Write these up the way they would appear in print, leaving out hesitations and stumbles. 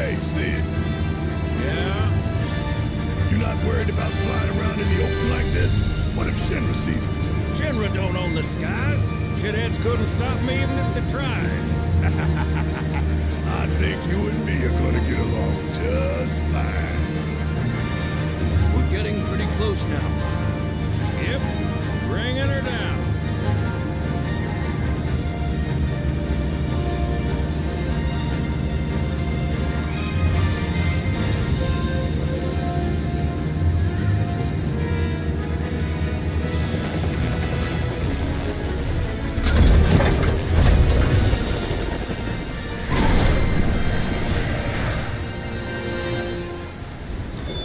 Hey, Sid. Yeah? You not worried about flying around in the open like this? What if Shinra sees us? Shinra don't own the skies. Shitheads couldn't stop me even if they tried. I think you and me are gonna get along just fine. We're getting pretty close now. Yep, bringing her down.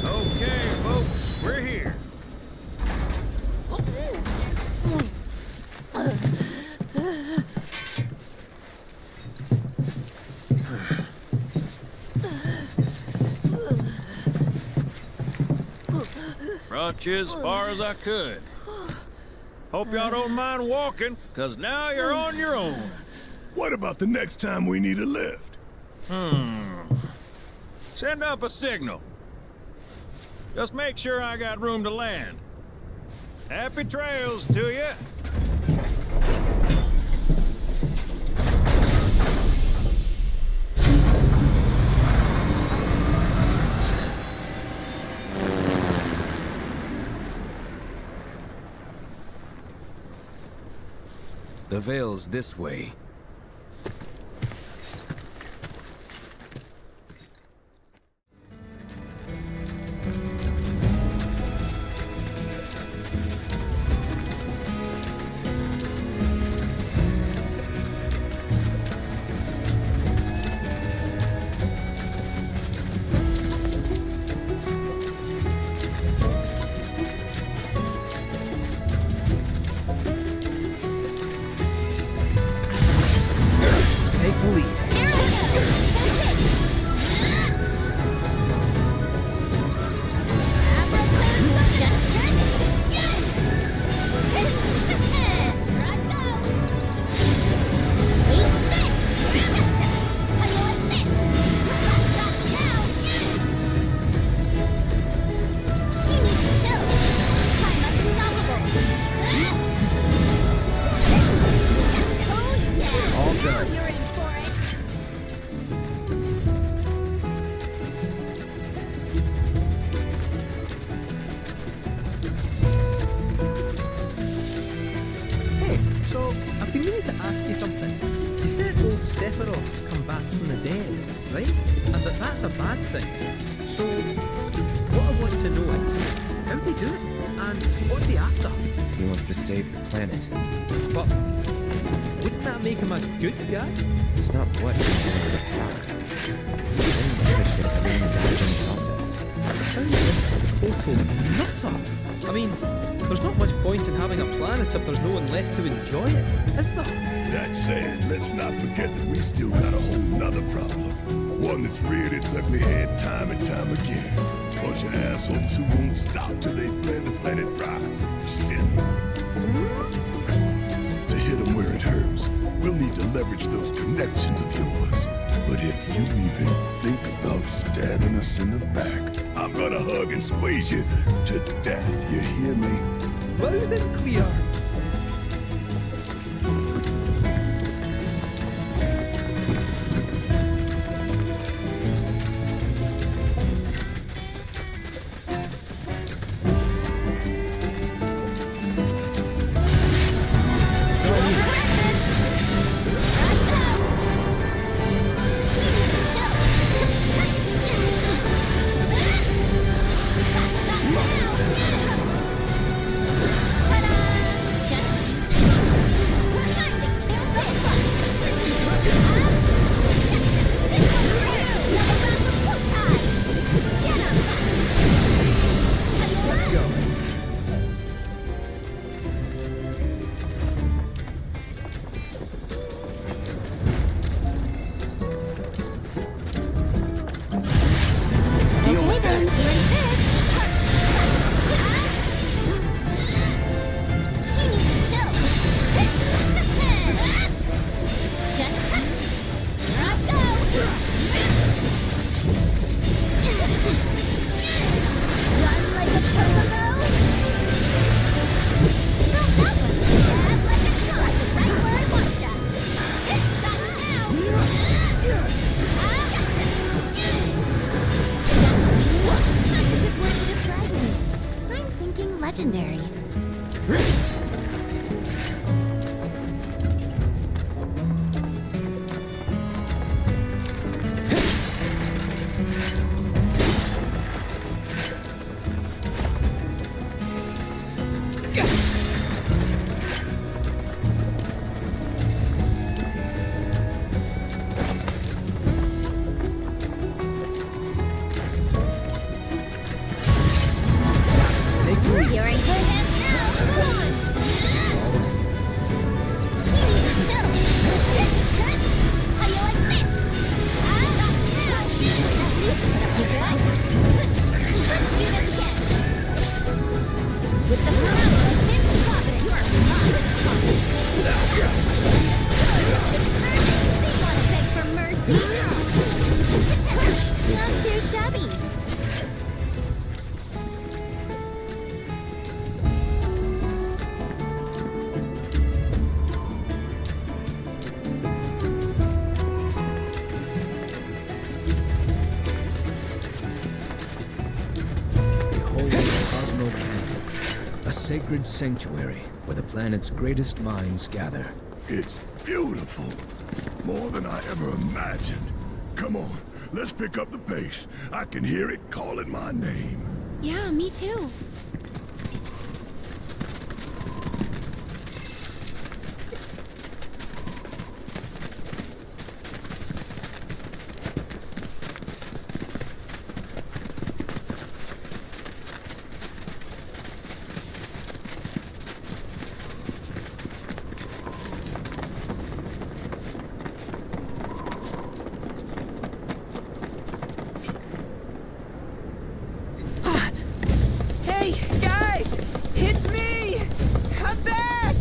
Okay, folks, we're here. Brought you as far as I could. Hope y'all don't mind walking, because now you're on your own. What about the next time we need a lift? Send up a signal. Just make sure I got room to land. Happy trails to you. The Vale's this way. Take the lead. All done. You're in for it. Hey, so I've been meaning to ask you something. You said old Sephiroth's come back from the dead, right? And that's a bad thing. So, what I want to know is, how'd he do it? And what's he after? He wants to save the planet. But wouldn't that make him a good guy? It's not what, it's the how. He doesn't give a shit if everyone dies in the process. Sounds like a total nutter. I mean, there's not much point in having a planet if there's no one left to enjoy it, is there? That said, let's not forget that we still got a whole nother problem. One that's reared its ugly head time and time again. Bunch of assholes who won't stop till they've bled the planet dry. Shinra. To hit them where it hurts, we'll need to leverage those connections of yours. But if you even think about stabbing us in the back, I'm gonna hug and squeeze you to death, you hear me? Loud and clear. legendary. You're in good hands now. Come on. You need to chill. How you like this? You good? Let's do this again. With the power of his providence, you want to beg for mercy? Not too shabby. Sacred sanctuary where the planet's greatest minds gather. It's beautiful. More than I ever imagined. Come on, let's pick up the pace. I can hear it calling my name. Yeah, me too. Hey, guys! It's me! I'm back!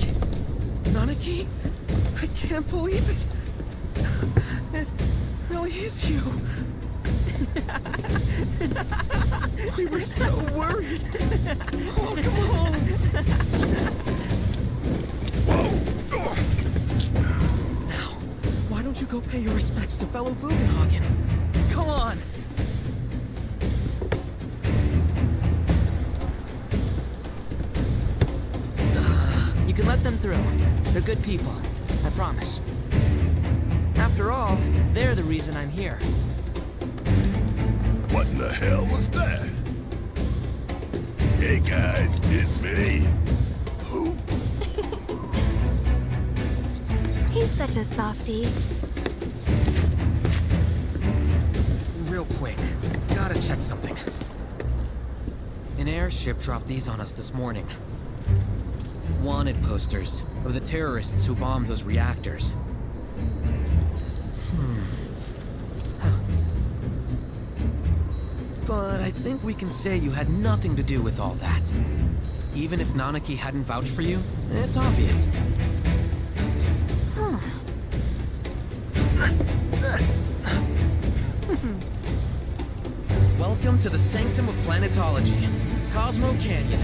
Nanaki? I can't believe it. It really is you. We were so worried. Welcome home. Now, why don't you go pay your respects to fellow Bugenhagen? Come on. You can let them through. They're good people. I promise. After all, they're the reason I'm here. What in the hell was that? Hey guys, it's me. Who? He's such a softie. Real quick, gotta check something. An airship dropped these on us this morning. Wanted posters of the terrorists who bombed those reactors. But I think we can say you had nothing to do with all that. Even if Nanaki hadn't vouched for you, it's obvious. Huh. Welcome to the sanctum of planetology, Cosmo Canyon.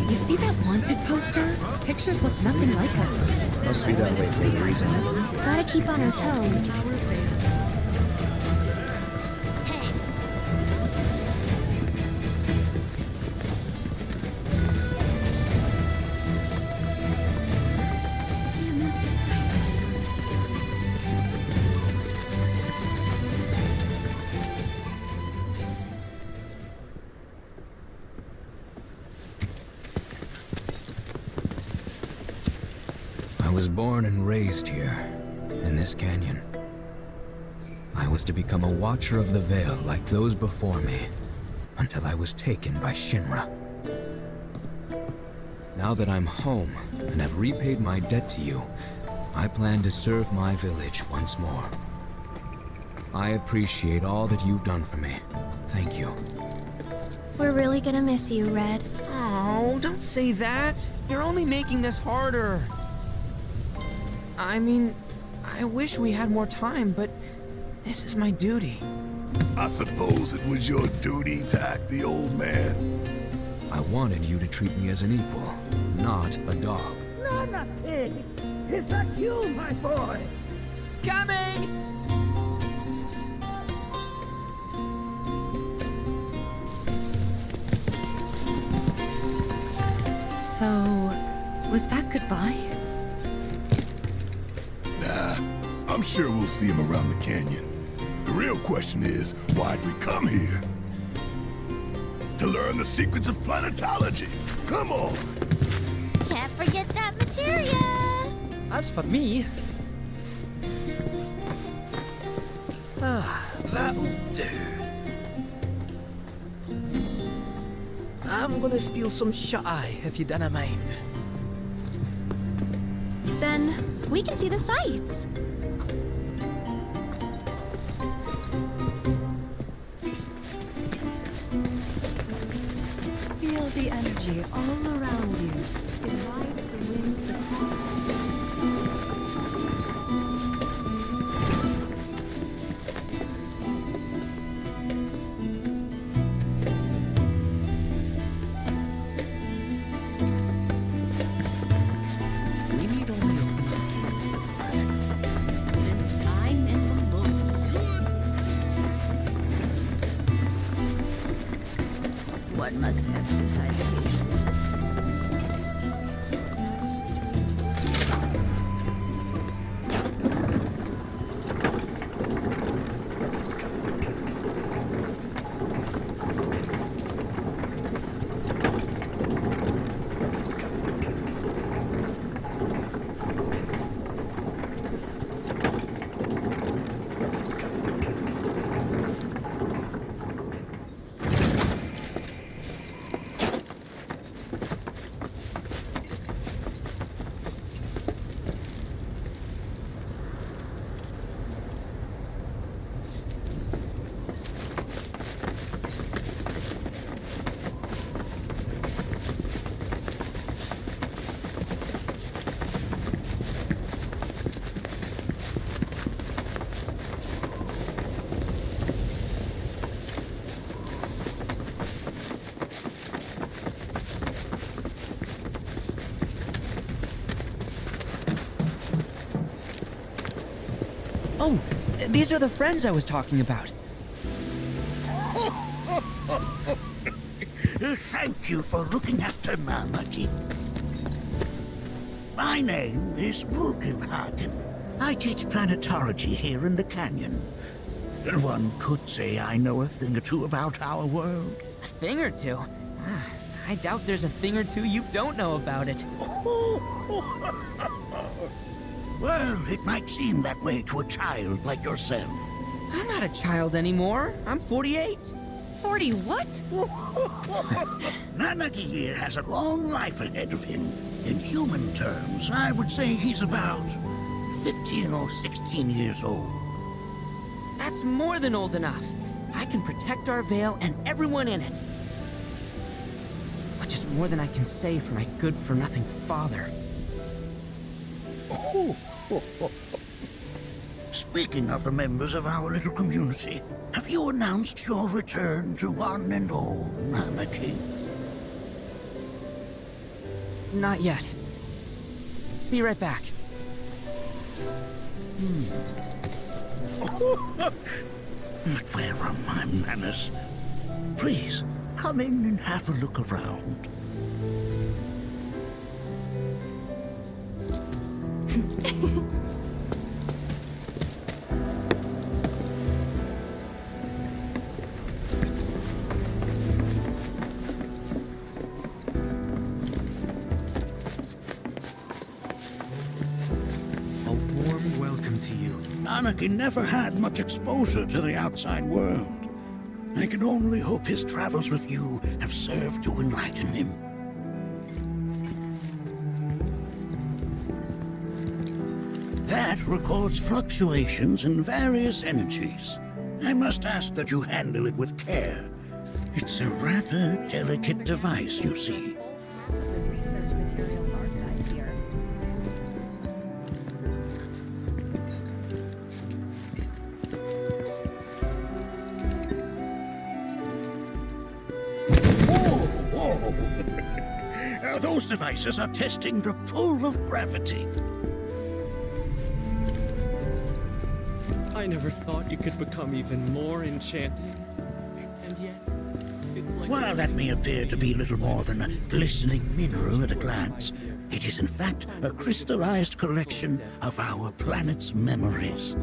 You see that wanted poster? Pictures look nothing like us. Must be that way for a reason. Gotta keep on our toes. I was born and raised here, in this canyon. I was to become a watcher of the Vale like those before me, until I was taken by Shinra. Now that I'm home and have repaid my debt to you, I plan to serve my village once more. I appreciate all that you've done for me. Thank you. We're really gonna miss you, Red. Oh, don't say that. You're only making this harder. I mean, I wish we had more time, but this is my duty. I suppose it was your duty to act the old man. I wanted you to treat me as an equal, not a dog. Nana Pig! Is that you, my boy? Coming! So, was that goodbye? Nah, I'm sure we'll see him around the canyon. The real question is, why'd we come here? To learn the secrets of planetology. Come on! Can't forget that materia! As for me... that'll do. I'm gonna steal some shut-eye, if you don't mind. Then we can see the sights. Feel the energy all around you. It rides the winds across. We need only a little to planet. Since time one must exercise patience. Oh, these are the friends I was talking about. Thank you for looking after Mamaki. My name is Bugenhagen. I teach planetology here in the canyon. One could say I know a thing or two about our world. A thing or two? I doubt there's a thing or two you don't know about it. Well, it might seem that way to a child like yourself. I'm not a child anymore. I'm 48. 40 what? Nanaki here has a long life ahead of him. In human terms, I would say he's about 15 or 16 years old. That's more than old enough. I can protect our Vale and everyone in it. Which is more than I can say for my good-for-nothing father. Speaking of the members of our little community, have you announced your return to one and all, Nanaki? Not yet. Be right back. But where are my manners? Please, come in and have a look around. A warm welcome to you. Anakin never had much exposure to the outside world. I can only hope his travels with you have served to enlighten him. That records fluctuations in various energies. I must ask that you handle it with care. It's a rather delicate device, you see. The research materials archived here. Whoa! no. Those devices are testing the pull of gravity. I never thought you could become even more enchanting. And yet, it's like... While that may appear to be little more than a glistening mineral at a glance, it is in fact a crystallized collection of our planet's memories.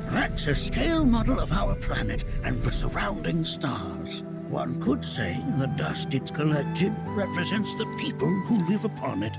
That's a scale model of our planet and the surrounding stars. One could say the dust it's collected represents the people who live upon it.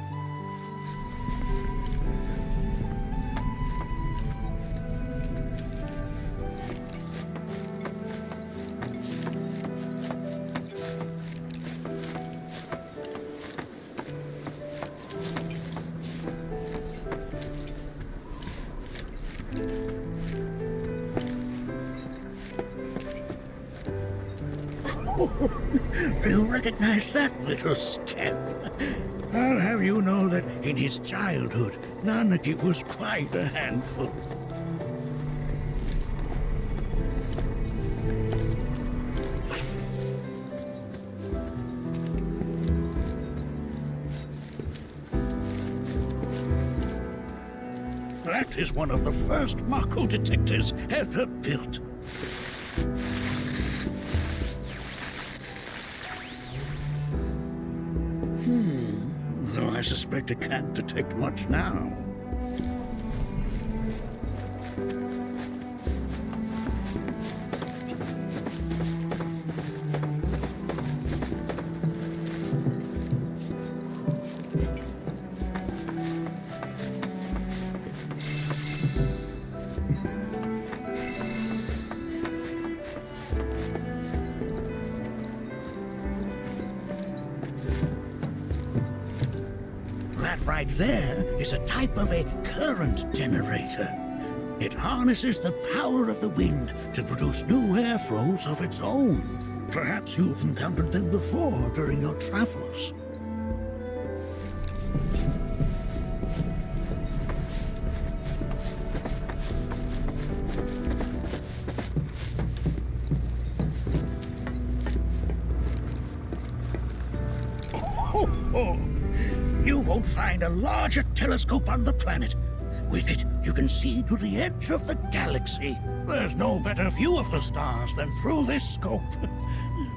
You recognize that little scamp? I'll have you know that in his childhood, Nanaki was quite a handful. That is one of the first Mako detectors ever built. Though I suspect it can't detect much now. That right there is a type of a current generator. It harnesses the power of the wind to produce new airflows of its own. Perhaps you've encountered them before during your travels. You won't find a larger telescope on the planet. With it, you can see to the edge of the galaxy. There's no better view of the stars than through this scope.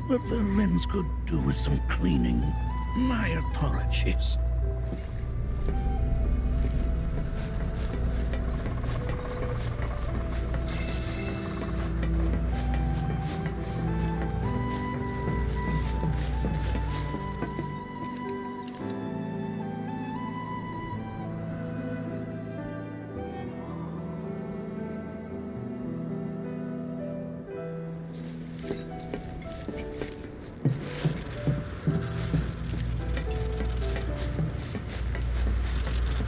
But the lens could do with some cleaning. My apologies.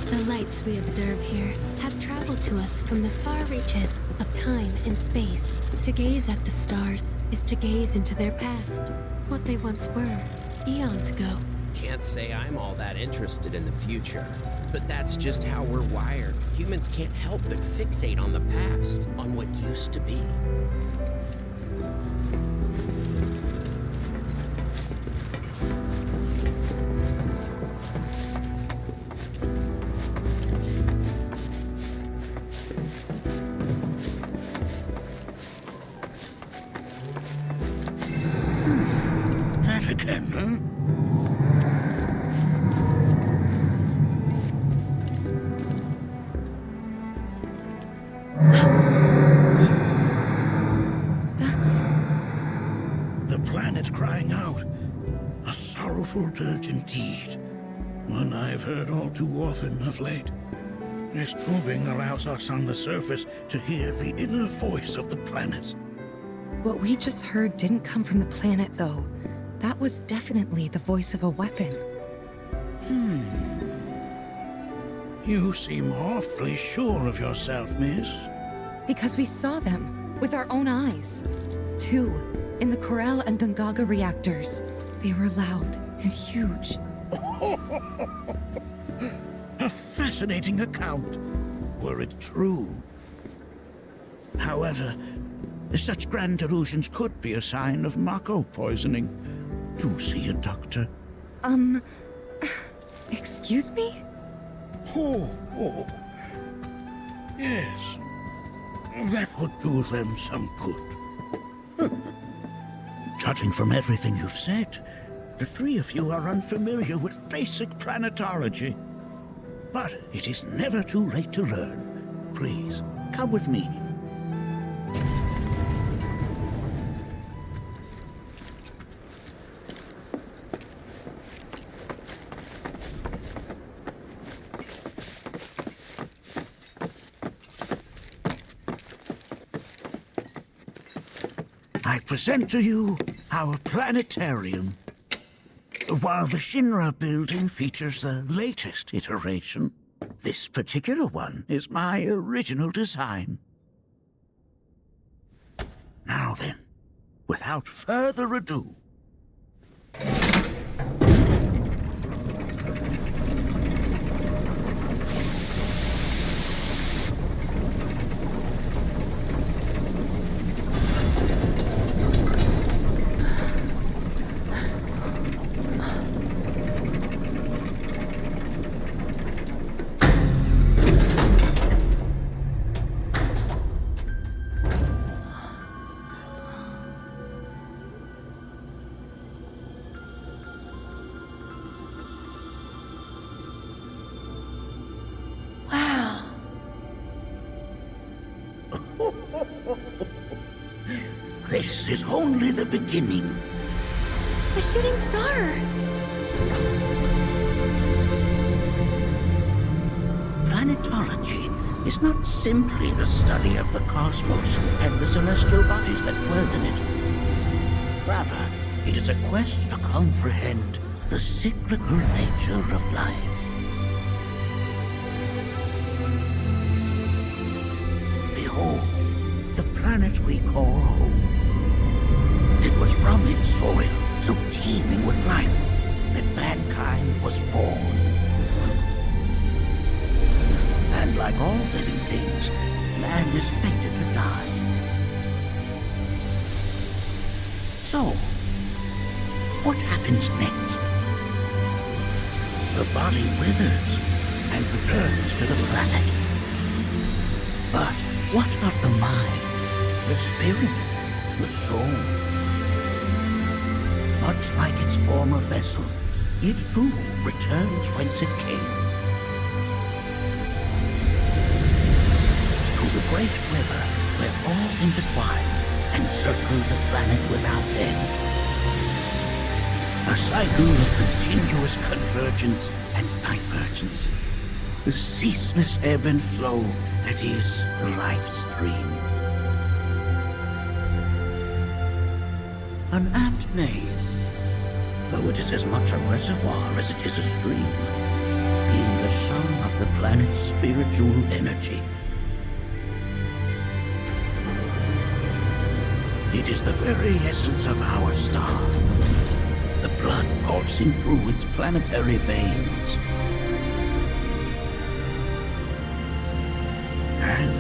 The lights we observe here have traveled to us from the far reaches of time and space. To gaze at the stars is to gaze into their past, what they once were, eons ago. Can't say I'm all that interested in the future, but that's just how we're wired. Humans can't help but fixate on the past, on what used to be. That again, huh? That's... The planet crying out. A sorrowful dirge indeed. One I've heard all too often of late. This tubing allows us on the surface to hear the inner voice of the planet. What we just heard didn't come from the planet, though. That was definitely the voice of a weapon. You seem awfully sure of yourself, miss. Because we saw them with our own eyes. 2 in the Corel and Gungaga reactors. They were loud and huge. A fascinating account, were it true. However, such grand delusions could be a sign of Mako poisoning. Do see a doctor. Excuse me? Oh. Yes. That would do them some good. Judging from everything you've said, the three of you are unfamiliar with basic planetology. But it is never too late to learn. Please, come with me. I present to you our planetarium. While the Shinra building features the latest iteration, this particular one is my original design. Now then, without further ado, this is only the beginning. A shooting star! Planetology is not simply the study of the cosmos and the celestial bodies that dwell in it. Rather, it is a quest to comprehend the cyclical nature of life. Behold, the planet we call home. It was from its soil, so teeming with life, that mankind was born. And like all living things, man is fated to die. So, what happens next? The body withers and returns to the planet. But what of the mind, the spirit, the soul? Much like its former vessel, it too returns whence it came. To the great river where all intertwine and circle the planet without end. A cycle of continuous convergence and divergence. The ceaseless ebb and flow that is the life stream. An apt name, though it is as much a reservoir as it is a stream, being the sum of the planet's spiritual energy. It is the very essence of our star, the blood coursing through its planetary veins. And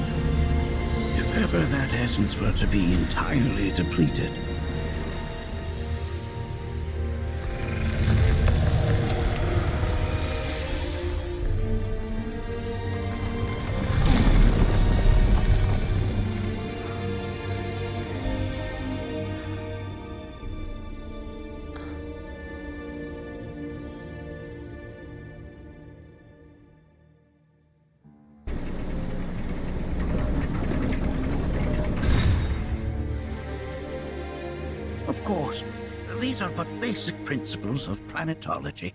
if ever that essence were to be entirely depleted, of course, these are but basic principles of planetology.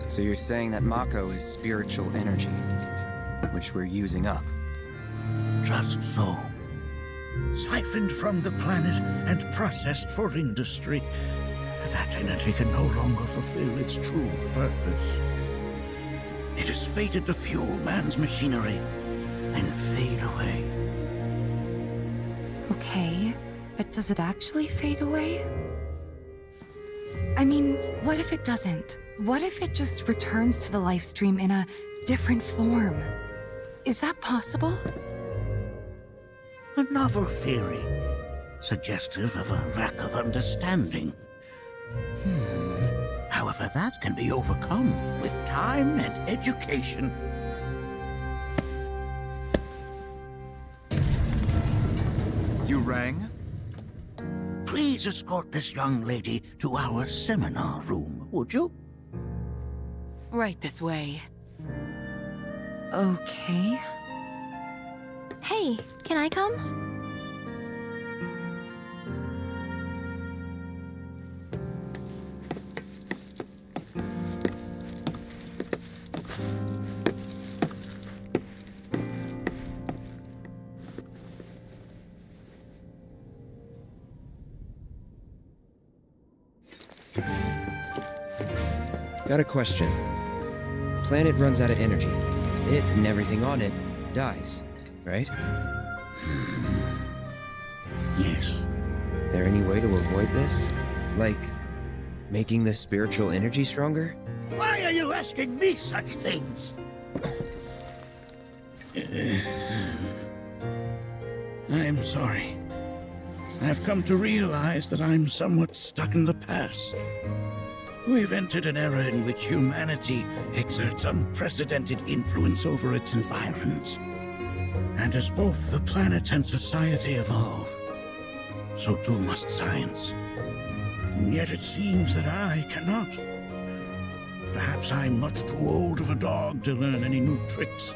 So you're saying that Mako is spiritual energy, which we're using up? Just so. Siphoned from the planet and processed for industry, that energy can no longer fulfill its true purpose. It is fated to fuel man's machinery, then fade away. Okay, but does it actually fade away? I mean, what if it doesn't? What if it just returns to the life stream in a different form? Is that possible? A novel theory, suggestive of a lack of understanding. However, that can be overcome with time and education. You rang? Please escort this young lady to our seminar room, would you? Right this way. Okay. Hey, can I come? Got a question. Planet runs out of energy. It and everything on it dies, right? Yes. There any way to avoid this? Like, making the spiritual energy stronger? Why are you asking me such things? I'm sorry. I've come to realize that I'm somewhat stuck in the past. We've entered an era in which humanity exerts unprecedented influence over its environs. And as both the planet and society evolve, so too must science. And yet it seems that I cannot. Perhaps I'm much too old of a dog to learn any new tricks.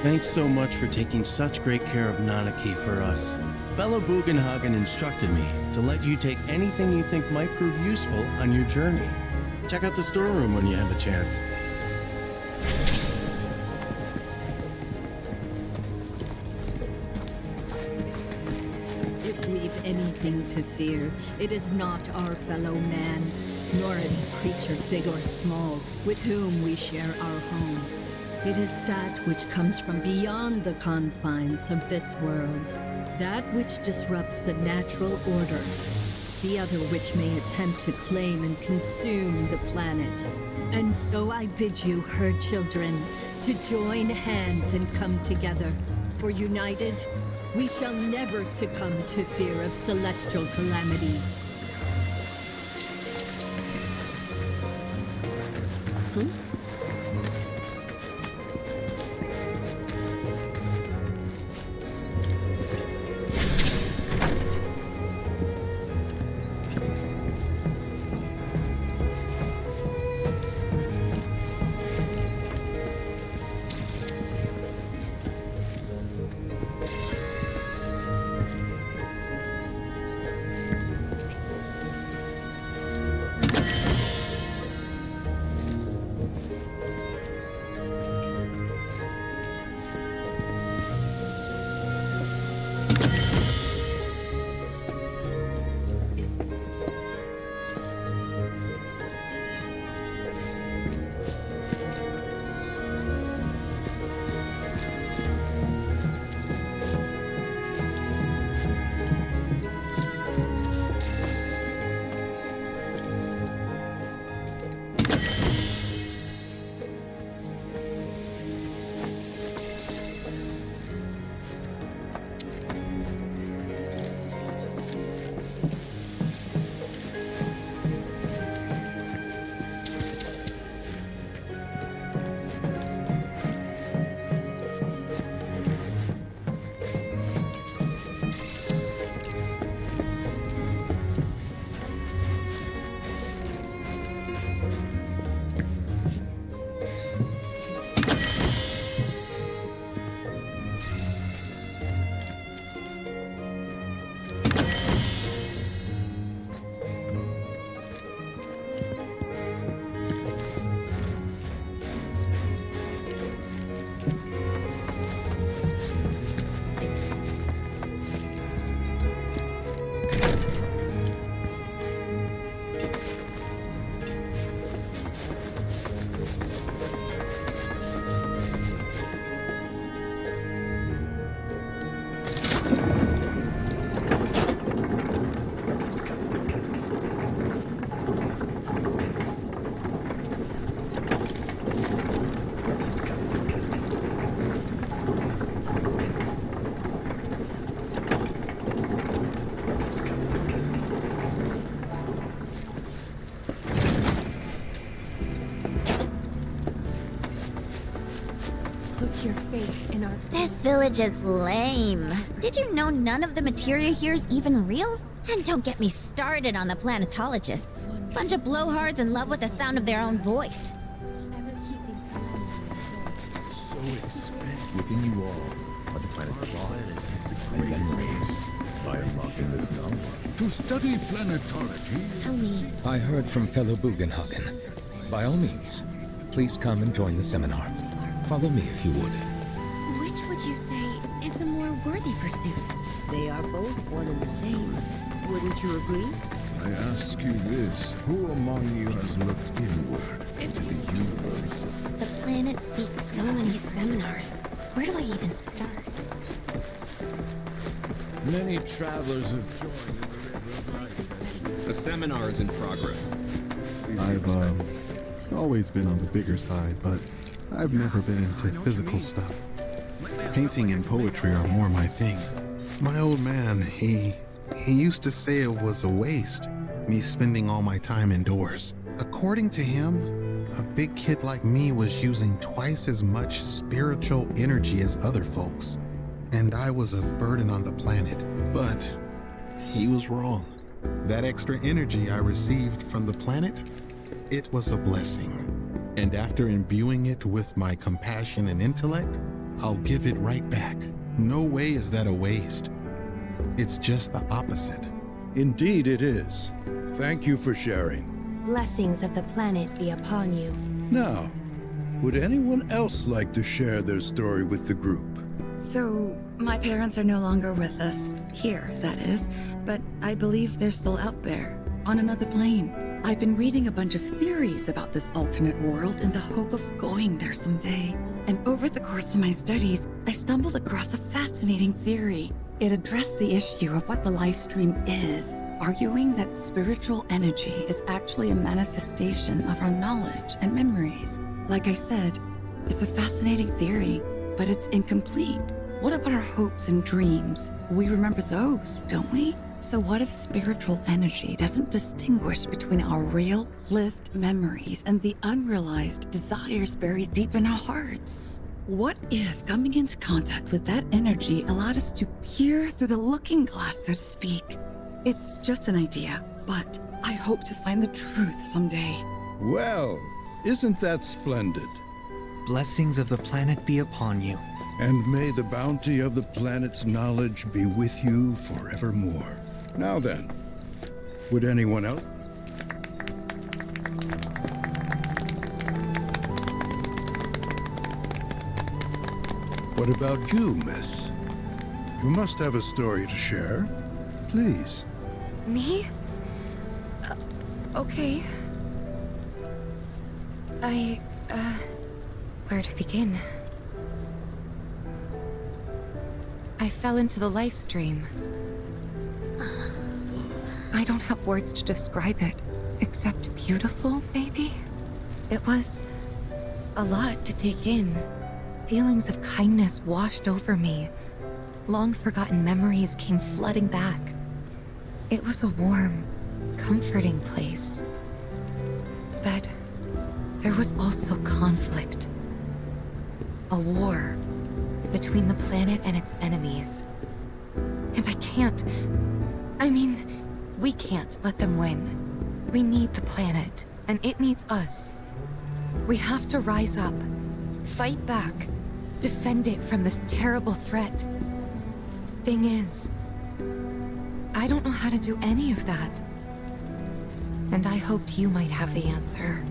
Thanks so much for taking such great care of Nanaki for us. Fellow Bugenhagen instructed me to let you take anything you think might prove useful on your journey. Check out the storeroom when you have a chance. If we've anything to fear, it is not our fellow man, nor any creature big or small, with whom we share our home. It is that which comes from beyond the confines of this world, that which disrupts the natural order, the other which may attempt to claim and consume the planet. And so I bid you, her children, to join hands and come together, for united, we shall never succumb to fear of celestial calamity. put your faith in our... This village is lame. Did you know none of the materia here is even real? And don't get me started on the planetologists. Bunch of blowhards in love with the sound of their own voice. So expect within you all are the planet's laws. The great race. By unlocking this knowledge. To study planetology. Tell me. I heard from fellow Bugenhagen. By all means, please come and join the seminar. Follow me if you would. Which would you say is a more worthy pursuit? They are both one and the same. Wouldn't you agree? I ask you this, who among you has looked inward into the universe? The planet speaks so many seminars. Where do I even start? Many travelers have joined in the River of Light. The seminar is in progress. I've always been on the bigger side, but I've never been into physical stuff. Painting and poetry are more my thing. My old man, he used to say it was a waste, me spending all my time indoors. According to him, a big kid like me was using twice as much spiritual energy as other folks, and I was a burden on the planet. But he was wrong. That extra energy I received from the planet, it was a blessing. And after imbuing it with my compassion and intellect, I'll give it right back. No way is that a waste. It's just the opposite. Indeed it is. Thank you for sharing. Blessings of the planet be upon you. Now, would anyone else like to share their story with the group? So, my parents are no longer with us. Here, that is. But I believe they're still out there, on another plane. I've been reading a bunch of theories about this alternate world in the hope of going there someday. And over the course of my studies, I stumbled across a fascinating theory. It addressed the issue of what the life stream is, arguing that spiritual energy is actually a manifestation of our knowledge and memories. Like I said, it's a fascinating theory, but it's incomplete. What about our hopes and dreams? We remember those, don't we? So what if spiritual energy doesn't distinguish between our real, lived memories and the unrealized desires buried deep in our hearts? What if coming into contact with that energy allowed us to peer through the looking glass, so to speak? It's just an idea, but I hope to find the truth someday. Well, isn't that splendid? Blessings of the planet be upon you. And may the bounty of the planet's knowledge be with you forevermore. Now then, would anyone else? What about you, miss? You must have a story to share. Please. Me? Okay. Where to begin? I fell into the life stream. I don't have words to describe it, except beautiful, maybe? It was a lot to take in. Feelings of kindness washed over me. Long-forgotten memories came flooding back. It was a warm, comforting place. But there was also conflict. A war between the planet and its enemies. And we can't let them win. We need the planet, and it needs us. We have to rise up, fight back, defend it from this terrible threat. Thing is, I don't know how to do any of that. And I hoped you might have the answer.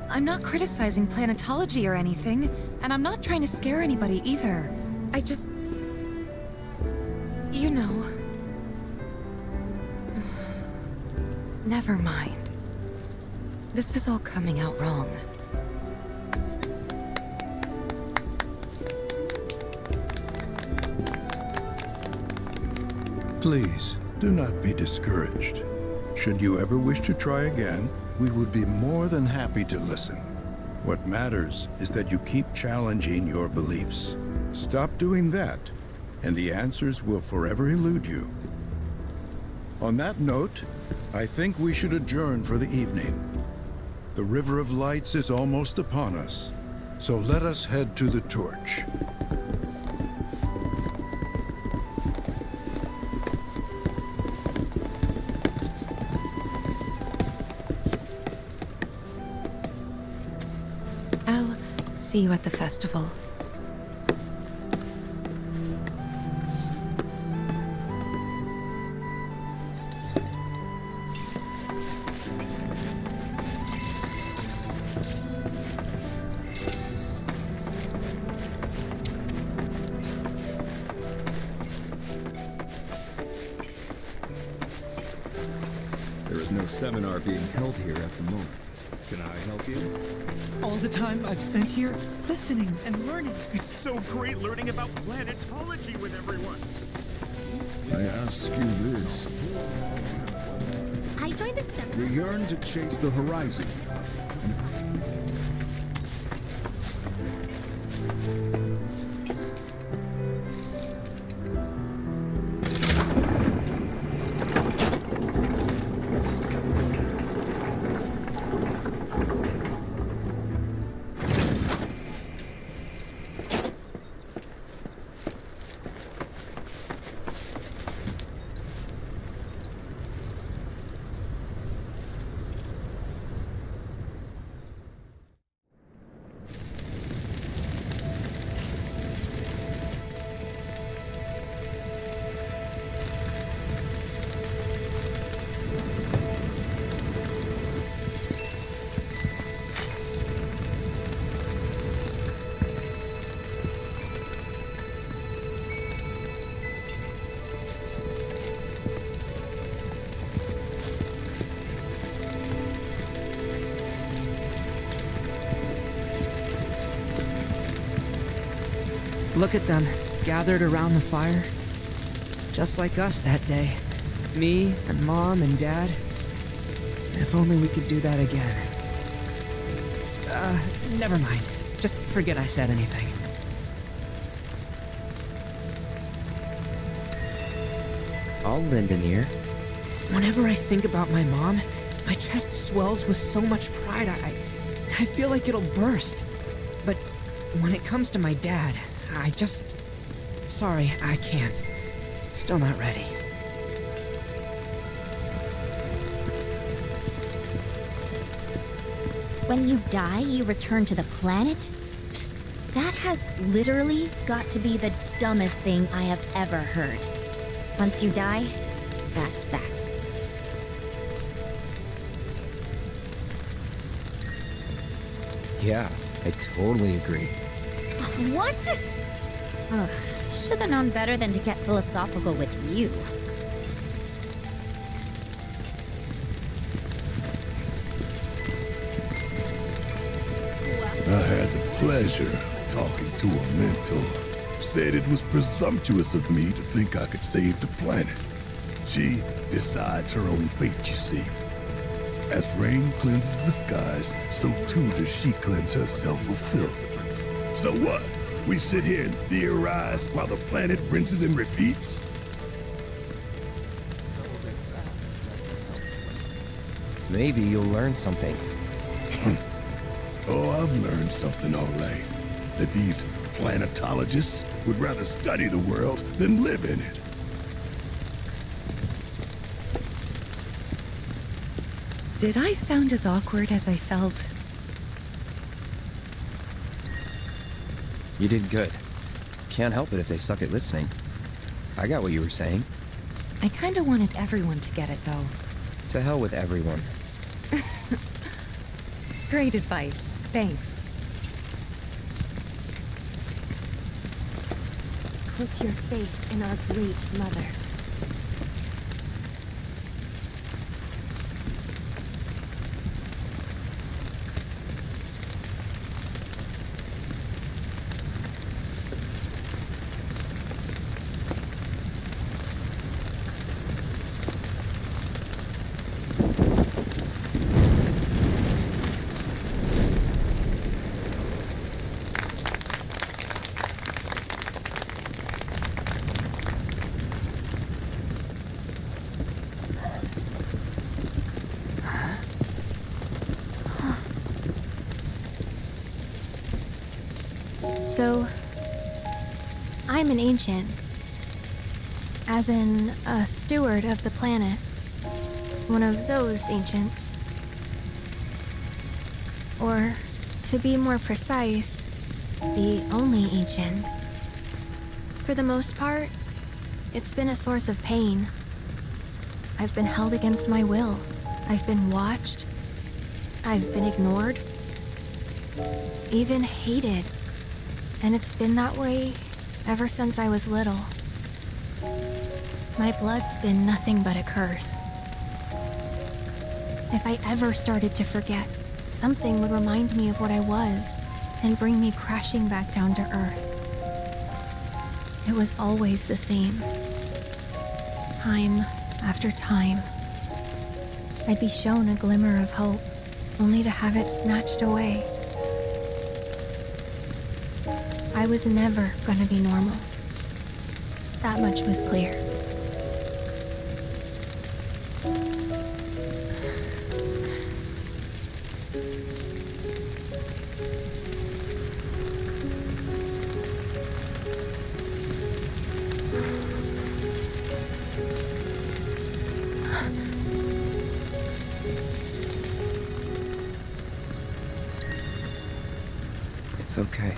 I'm not criticizing planetology or anything, and I'm not trying to scare anybody either. I just... you know... Never mind. This is all coming out wrong. Please, do not be discouraged. Should you ever wish to try again, we would be more than happy to listen. What matters is that you keep challenging your beliefs. Stop doing that, and the answers will forever elude you. On that note, I think we should adjourn for the evening. The River of Lights is almost upon us, so let us head to the torch. I'll see you at the festival. There is no seminar being held here at the moment. Can I help you? All the time I've spent here, listening and learning. It's so great learning about planetology with everyone. I ask you this. I joined the seminar. We yearn to chase the horizon. Look at them, gathered around the fire. Just like us that day. Me and Mom and Dad. If only we could do that again. Never mind. Just forget I said anything. I'll lend an ear. Whenever I think about my mom, my chest swells with so much pride, I feel like it'll burst. But when it comes to my dad, I just... Sorry, I can't. Still not ready. When you die, you return to the planet? Pfft, that has literally got to be the dumbest thing I have ever heard. Once you die, that's that. Yeah, I totally agree. What? Ugh, should have known better than to get philosophical with you. I had the pleasure of talking to a mentor. Said it was presumptuous of me to think I could save the planet. She decides her own fate, you see. As rain cleanses the skies, so too does she cleanse herself of filth. So what? We sit here and theorize while the planet rinses and repeats? Maybe you'll learn something. Oh, I've learned something all right. That these planetologists would rather study the world than live in it. Did I sound as awkward as I felt? You did good. Can't help it if they suck at listening. I got what you were saying. I kinda wanted everyone to get it, though. To hell with everyone. Great advice. Thanks. Put your faith in our great mother. So, I'm an ancient. As in, a steward of the planet. One of those ancients. Or, to be more precise, the only ancient. For the most part, it's been a source of pain. I've been held against my will. I've been watched. I've been ignored. Even hated. And it's been that way ever since I was little. My blood's been nothing but a curse. If I ever started to forget, something would remind me of what I was and bring me crashing back down to Earth. It was always the same. Time after time. I'd be shown a glimmer of hope, only to have it snatched away. I was never gonna be normal. That much was clear. It's okay.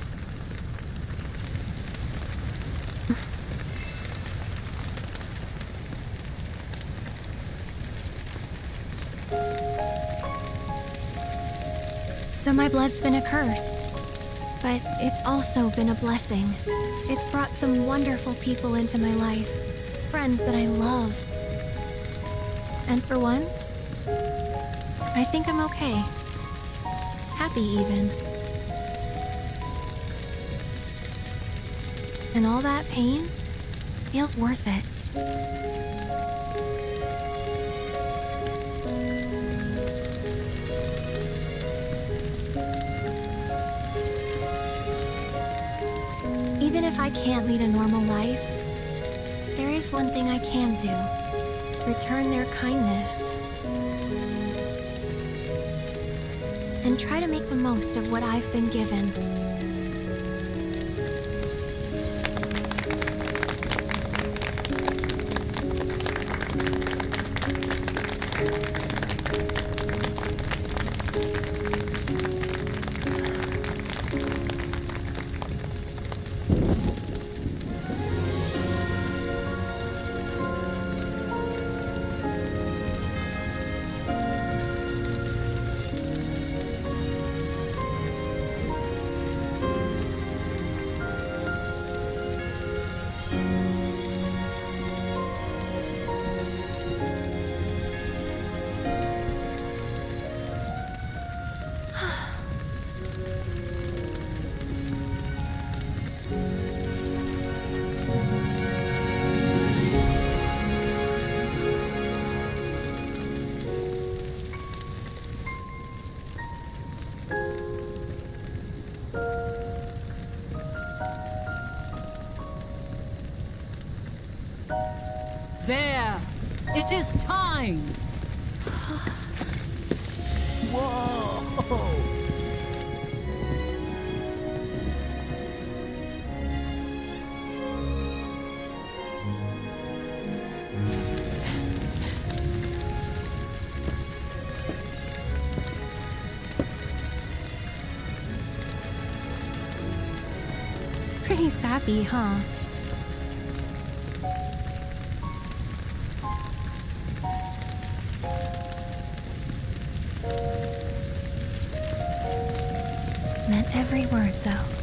So my blood's been a curse, but it's also been a blessing. It's brought some wonderful people into my life, friends that I love. And for once, I think I'm okay. Happy even. And all that pain feels worth it. Even if I can't lead a normal life, there is one thing I can do. Return their kindness. And try to make the most of what I've been given. There! It is time! Whoa! Pretty sappy, huh? Meant every word, though.